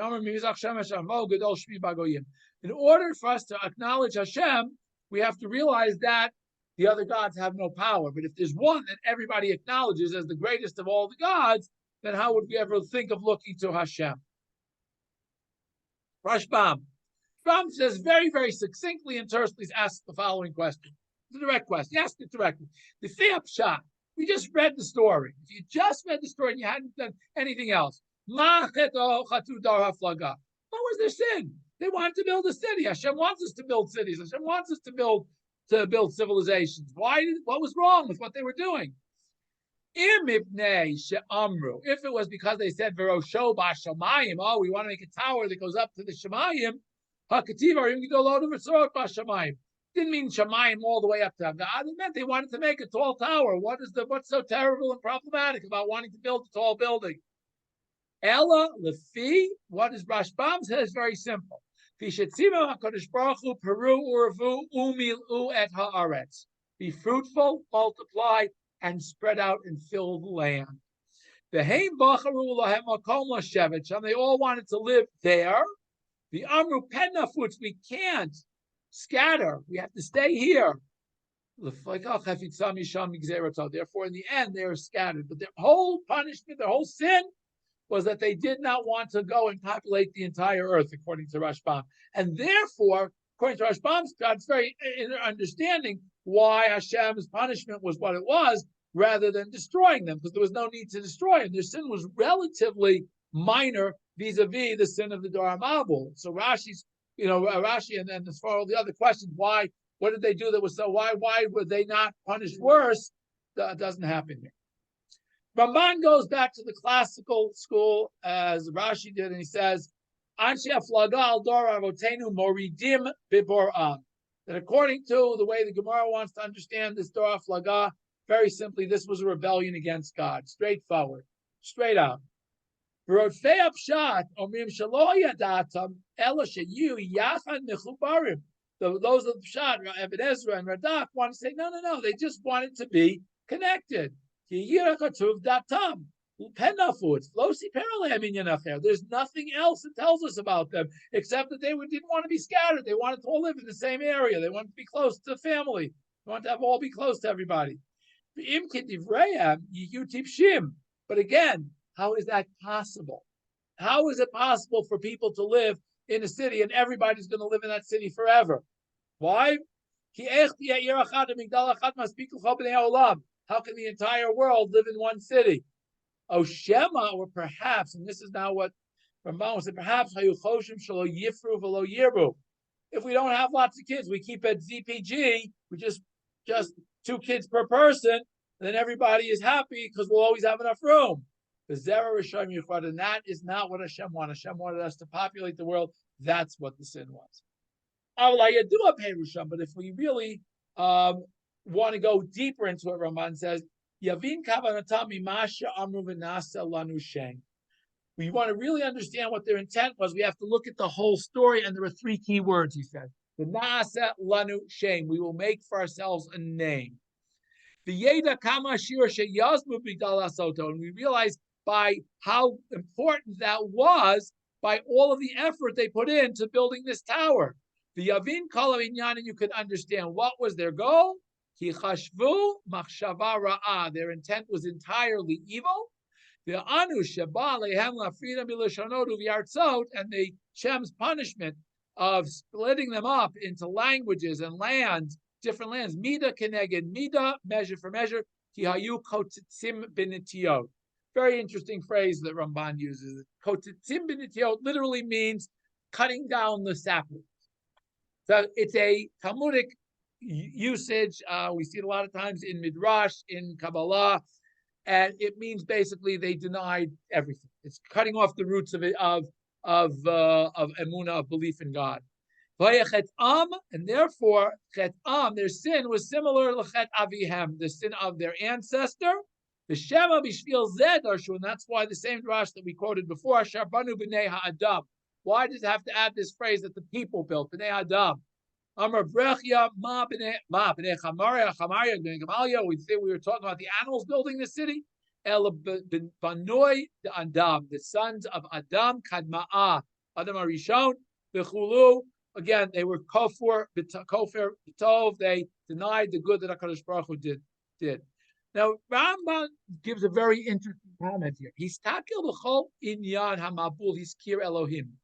order for us to acknowledge Hashem, we have to realize that the other gods have no power. But if there's one that everybody acknowledges as the greatest of all the gods, then how would we ever think of looking to Hashem? Rashbam says very, very succinctly and tersely asks the following question. It's a direct question. He asked it directly. The Pshat. We just read the story. If you just read the story and you hadn't done anything else, what was their sin? They wanted to build a city. Hashem wants us to build cities. Hashem wants us to build civilizations. What was wrong with what they were doing? If it was because they said, we want to make a tower that goes up to the Shemayim, didn't mean Shemayim all the way up to God. It meant they wanted to make a tall tower. What's so terrible and problematic about wanting to build a tall building? Ella Lefi, what is Rashbam says is very simple. Vishetzima HaKadosh Baruch Hu Peru Urvu Umilu et Haaretz. Be fruitful, multiply, and spread out and fill the land. The Haim Bacharu Lahem Makom Lashevet. And they all wanted to live there. The Amru Penafutz, we can't scatter. We have to stay here. Therefore, in the end, they are scattered. But their whole punishment, their whole sin, was that they did not want to go and populate the entire earth, according to Rashbam. And therefore, according to Rashbam's God's very understanding why Hashem's punishment was what it was, rather than destroying them, because there was no need to destroy them. Their sin was relatively minor vis-a-vis the sin of the Dor HaMabul. So Rashi's, Rashi, and then as far as all the other questions, why, what did they do that was so, why were they not punished worse? That doesn't happen here. Ramban goes back to the classical school as Rashi did, and he says, Anshe Aflaga al Dor Avotenu Moridim Bibor'am. That according to the way the Gemara wants to understand this Dor Aflaga, very simply, this was a rebellion against God, straightforward, straight out. Those of the Pshat, Ibn Ezra and Radak, want to say, no, they just wanted to be connected. There's nothing else that tells us about them except that they didn't want to be scattered. They wanted to all live in the same area. They wanted to be close to the family. They wanted to all be close to everybody. But again, how is that possible? How is it possible for people to live in a city and everybody's going to live in that city forever? Why? How can the entire world live in one city? Oh, Shema, or perhaps, and this is now what Ramban said, perhaps if we don't have lots of kids, we keep at ZPG, we just 2 kids per person, then everybody is happy because we'll always have enough room. The Zera Rishon Yichud, and that is not what Hashem wanted. Hashem wanted us to populate the world. That's what the sin was. But if we really want to go deeper into what Ramban says, Yavin Kavanatam Masha Amru V'Nasa Lanu Shem. We want to really understand what their intent was. We have to look at the whole story, and there are 3 key words. He said, "The Nasa Lanu Shem." We will make for ourselves a name. The Yeda Kama Shiur Sheyazmu B'Gdal Asoto, and we realize by how important that was, by all of the effort they put into building this tower. The Yavin Kol Inyan, and you could understand what was their goal. Ki Chashvu Machshava Ra'ah. Their intent was entirely evil. The Anu Sheba Lehem LaFrida Milashonodu V'Yartzot, and the Shem's punishment of splitting them up into languages and lands, different lands. Mida Keneged Mida, measure for measure. Ki Hayu Kotitzim B'Nitiot. Very interesting phrase that Ramban uses. Kotitzim B'Nitiot literally means cutting down the saplings. So it's a Talmudic usage. We see it a lot of times in Midrash, in Kabbalah, and it means basically they denied everything. It's cutting off the roots of emunah, of belief in God. And therefore, their sin was similar to Chet Avihem, the sin of their ancestor. The Shema Bishvil Zed Darshu, and that's why the same drash that we quoted before, Sharbanu B'nei Ha'adam. Why does it have to add this phrase that the people built? B'nei Adam. Amar Brechia Ma B'nei Chamaria B'nei Gamaliel. We were talking about the animals building the city. El Banoi Adam, the sons of Adam Kadma'ah, Adam Arishon, B'chulu. Again, they were Kofar B'tov. They denied the good that HaKadosh Baruch Hu did. Now, Rambam gives a very interesting comment here. He's takil b'chol inyan hamabul. He's kir Elohim.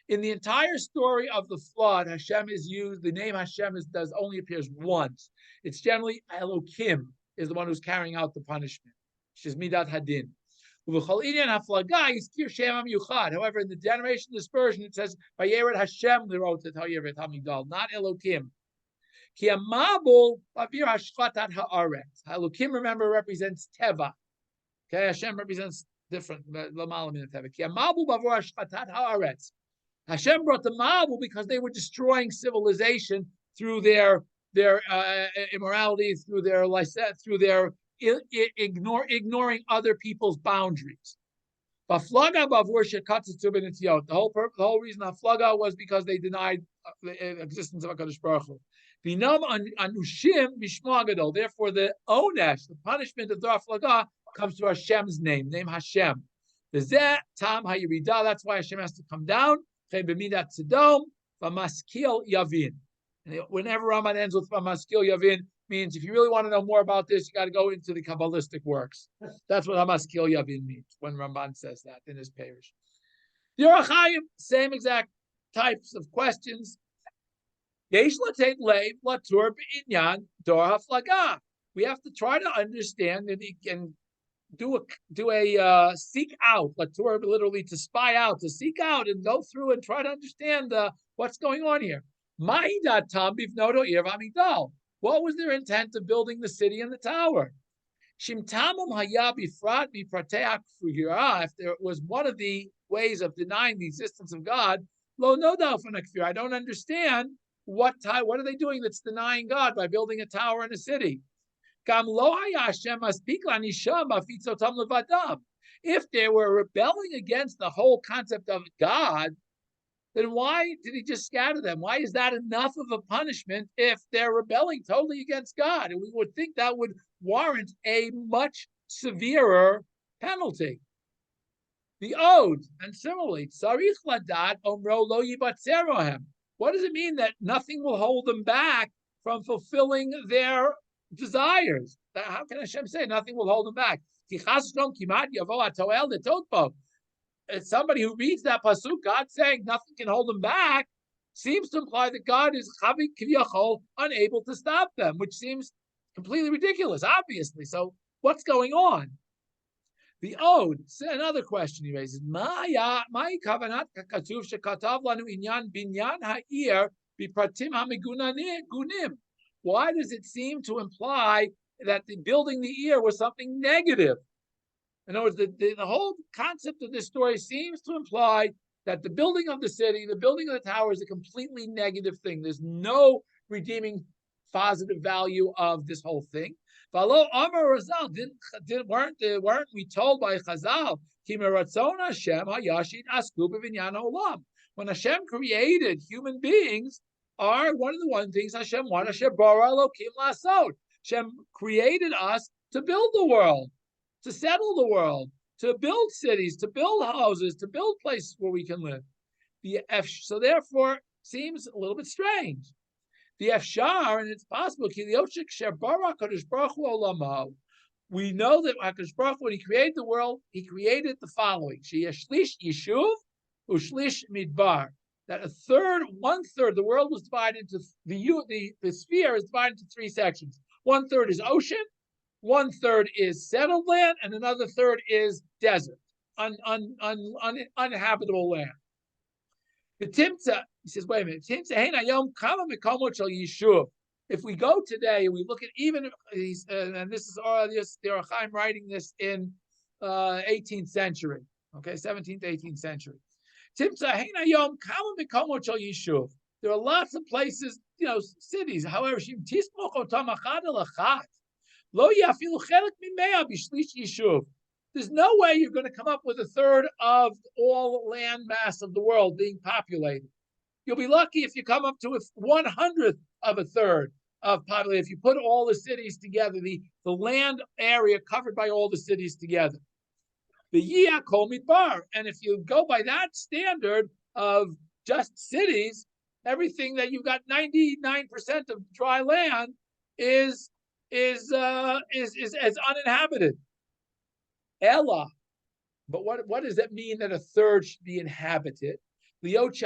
In the entire story of the flood, Hashem is used. The name Hashem does only appears once. It's generally Elohim is the one who's carrying out the punishment. Which is midat hadin. However, in the generation dispersion, it says Vayeret Hashem lirotet ha'yeret hamigdal, not Elohim. Ki amabul bavir hashchatat haaretz. Elohim, remember, represents teva. Okay, Hashem represents different. Ki amabul bavir hashchatat haaretz. Hashem brought the Mabul because they were destroying civilization through their immorality, through their ignoring other people's boundaries. The whole reason Haflaga was because they denied the existence of HaKadosh Baruch Hu. Therefore, the onesh, the punishment of the Haflaga, comes to Hashem's name Hashem. That's why Hashem has to come down. Whenever Raman ends with Vamaskil Yavin, means if you really want to know more about this, you got to go into the Kabbalistic works. That's what Hamaskil Yavin means when Ramban says that in his parish. The Orach Chaim, same exact types of questions. We have to try to understand and do a seek out, latur, literally to spy out, to seek out and go through and try to understand what's going on here. What was their intent of building the city and the tower? If there was one of the ways of denying the existence of God, I don't understand what are they doing that's denying God by building a tower and a city. If they were rebelling against the whole concept of God, then why did he just scatter them? Why is that enough of a punishment if they're rebelling totally against God? And we would think that would warrant a much severer penalty. The Ode, and similarly, Tzarich Ladat Omro Lo Yibatzerohem. What does it mean that nothing will hold them back from fulfilling their desires? How can Hashem say nothing will hold them back? As somebody who reads that pasuk, God saying nothing can hold them back, seems to imply that God is chavik kiviyachol, unable to stop them, which seems completely ridiculous, obviously. So what's going on? The Ode, another question he raises. Why does it seem to imply that the building the ear was something negative? In other words, the whole concept of this story seems to imply that the building of the city, the building of the tower is a completely negative thing. There's no redeeming positive value of this whole thing. Weren't we told by Chazal, when Hashem created human beings, are one of the things Hashem wanted. Hashem created us to build the world, to settle the world, to build cities, to build houses, to build places where we can live. So therefore, seems a little bit strange. The Efshar, and it's possible, we know that HaKadosh Baruch Hu, when he created the world, he created the following. Shlish Yishuv, Ushlish Midbar. That one third, the world was divided into, the sphere is divided into three sections. 1/3 is ocean, 1/3 is settled land, and another third is desert, uninhabitable land. The Timtza, he says, wait a minute. If we go today and we look at even, and this is the Orach Chaim writing this in 18th century, okay, 17th, 18th century. There are lots of places, cities. However, there's no way you're going to come up with a third of all land mass of the world being populated. You'll be lucky if you come up to 1/100th of a third of population. If you put all the cities together, the land area covered by all the cities together. The Yiyah Kol Midbar. And if you go by that standard of just cities, everything that you've got 99% of dry land is as uninhabited. Ella, but what does that mean that a third should be inhabited? What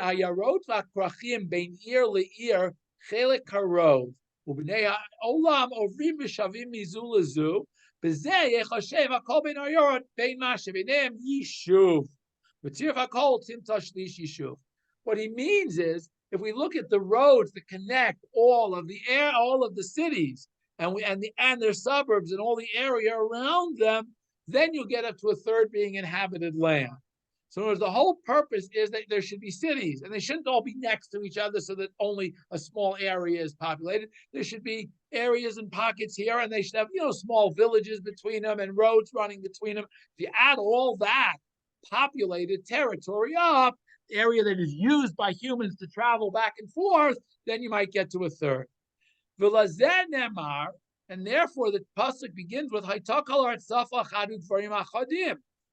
he means is, if we look at the roads that connect all of the cities and their suburbs and all the area around them, then you'll get up to a third being inhabited land. So the whole purpose is that there should be cities, and they shouldn't all be next to each other so that only a small area is populated. There should be areas and pockets here, and they should have small villages between them and roads running between them. If you add all that, populated territory up, area that is used by humans to travel back and forth, then you might get to a third. And therefore the pasuk begins with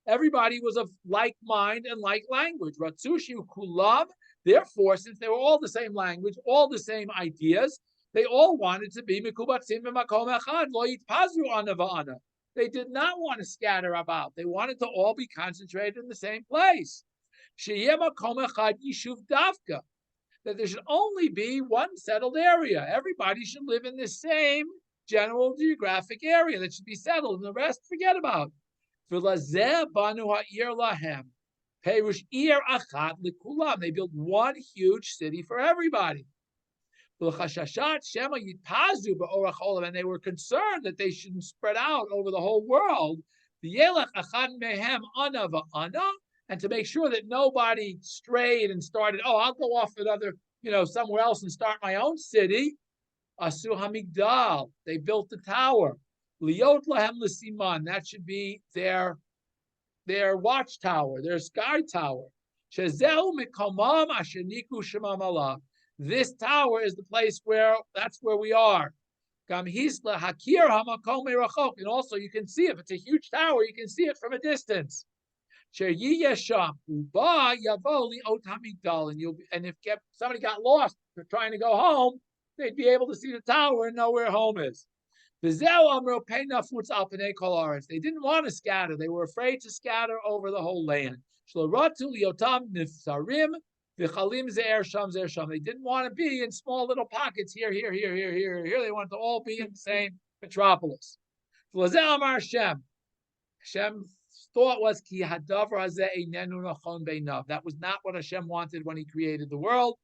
everybody was of like mind and like language. Therefore, since they were all the same language, all the same ideas, they all wanted to be mikubatzim b'makom echad lo yitpazu ana va'ana. They did not want to scatter about. They wanted to all be concentrated in the same place. Sheyeh makom echad yishuv davka. That there should only be one settled area. Everybody should live in the same general geographic area that should be settled, and the rest forget about. They built one huge city for everybody. And they were concerned that they shouldn't spread out over the whole world. And to make sure that nobody strayed and started, I'll go off another, somewhere else and start my own city. Asu Hamigdal, they built the tower. Liot lahem l'siman, that should be their watchtower, their sky tower. Shezeu mikomam asher niku shemam Allah. This tower is the place that's where we are. Gam hisla hakir hamakom merachok, and also you can see it. If it's a huge tower, you can see it from a distance. And if somebody got lost trying to go home, they'd be able to see the tower and know where home is. They didn't want to scatter. They were afraid to scatter over the whole land. They didn't want to be in small little pockets here. They wanted to all be in the same metropolis. Hashem thought was that was not what Hashem wanted when He created the world.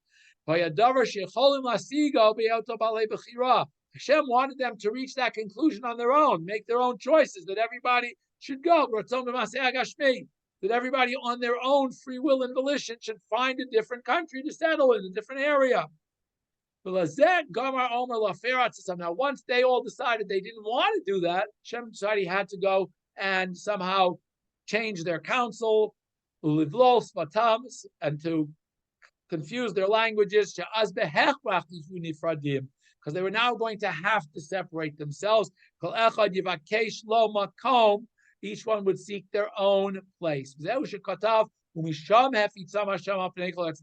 Hashem wanted them to reach that conclusion on their own, make their own choices, that everybody should go. That everybody on their own free will and volition should find a different country to settle in, a different area. Now, once they all decided they didn't want to do that, Hashem decided He had to go and somehow change their counsel, and to confuse their languages, because they were now going to have to separate themselves. Each one would seek their own place. And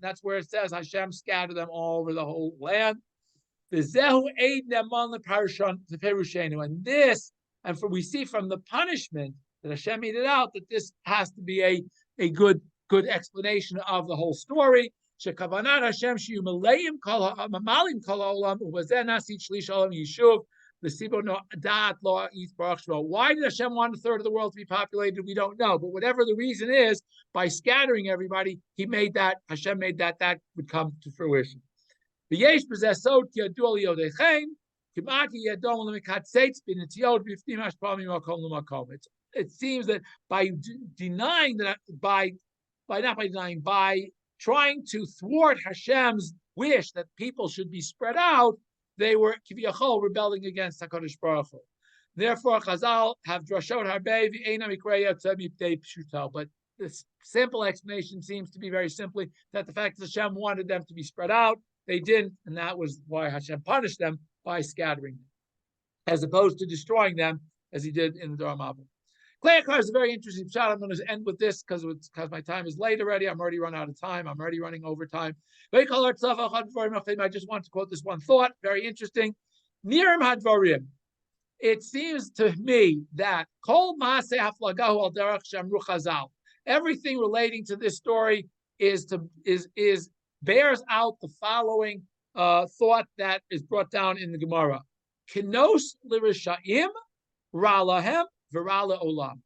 that's where it says Hashem scattered them all over the whole land. And we see from the punishment that Hashem made it out that this has to be a good explanation of the whole story. Why did Hashem want a third of the world to be populated? We don't know. But whatever the reason is, by scattering everybody, Hashem made that would come to fruition. It seems that by trying to thwart Hashem's wish that people should be spread out, they were kiviyachol rebelling against HaKadosh Baruch Hu. Therefore, Chazal have drashot harbei v'eina mikreya tzemiptei pshuto. But this simple explanation seems to be very simply that the fact that Hashem wanted them to be spread out, they didn't, and that was why Hashem punished them by scattering them, as opposed to destroying them as He did in the Dor Mabul. Klei is a very interesting shot. I'm going to end with this because my time is late already. I'm already run out of time. I'm already running over time. I just want to quote this one thought. Very interesting. Nirim hadvarim. It seems to me that kol maaseh haflagahu al derech shamru chazal. Everything relating to this story bears out the following thought that is brought down in the Gemara. Kinos l'rishayim ra lahem. Virala olam.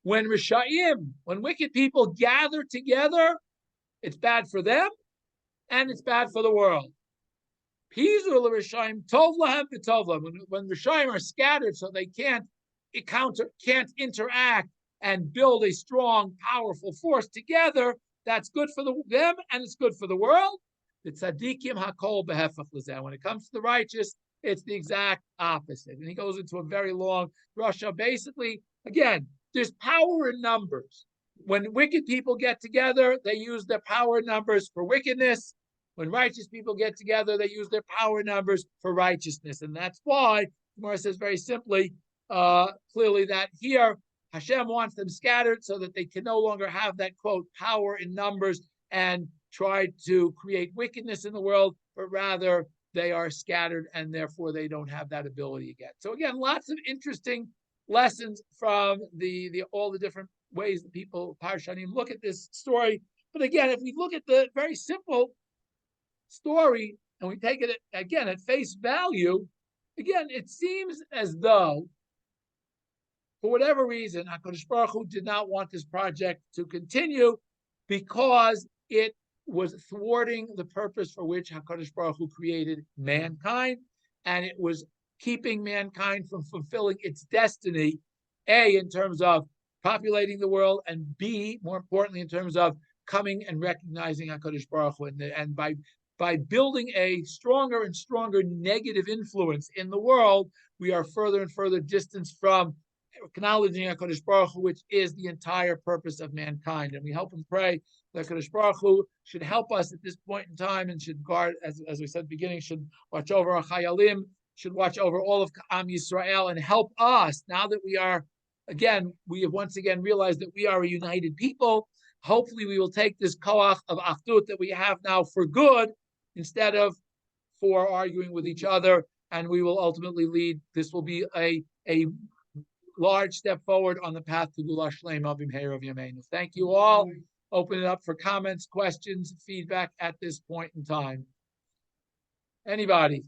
When Rishayim, when wicked people gather together, it's bad for them and it's bad for the world. Pizur l'Rishayim tov lahem v'tov lahem. When Rishayim are scattered so they can't interact and build a strong, powerful force together, that's good for them and it's good for the world. The tzaddikim hakol behefach l'zeh. When it comes to the righteous, it's the exact opposite. And he goes into a very long Russia. Basically, again, there's power in numbers. When wicked people get together, they use their power numbers for wickedness. When righteous people get together, they use their power numbers for righteousness. And that's why Gemara says very simply, clearly, that here Hashem wants them scattered so that they can no longer have that, quote, power in numbers and try to create wickedness in the world, but rather they are scattered and therefore they don't have that ability again. So again, lots of interesting lessons from the all the different ways that people, Parshanim, look at this story. But again, if we look at the very simple story and we take it again at face value, again, it seems as though, for whatever reason, HaKadosh Baruch Hu did not want this project to continue because it was thwarting the purpose for which HaKadosh Baruch Hu created mankind, and it was keeping mankind from fulfilling its destiny, A, in terms of populating the world, and B, more importantly, in terms of coming and recognizing HaKadosh Baruch Hu. And by building a stronger and stronger negative influence in the world, we are further and further distanced from acknowledging HaKadosh Baruch Hu, which is the entire purpose of mankind. And we hope and pray that HaKadosh Baruch Hu should help us at this point in time and should guard, as we said at the beginning, should watch over our Chayalim, should watch over all of Am Yisrael and help us, now that we are, again, we have once again realized that we are a united people. Hopefully we will take this koach of achdut that we have now for good, instead of for arguing with each other, and we will ultimately lead, this will be a large step forward on the path to Gula Shlema B'mheira V'yameinu. Thank you all. Open it up for comments, questions, feedback at this point in time. Anybody?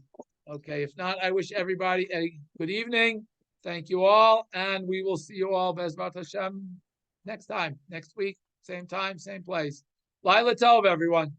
Okay, if not, I wish everybody a good evening. Thank you all, and we will see you all, Bezrat Hashem, next time, next week, same time, same place. Laila Tov, everyone.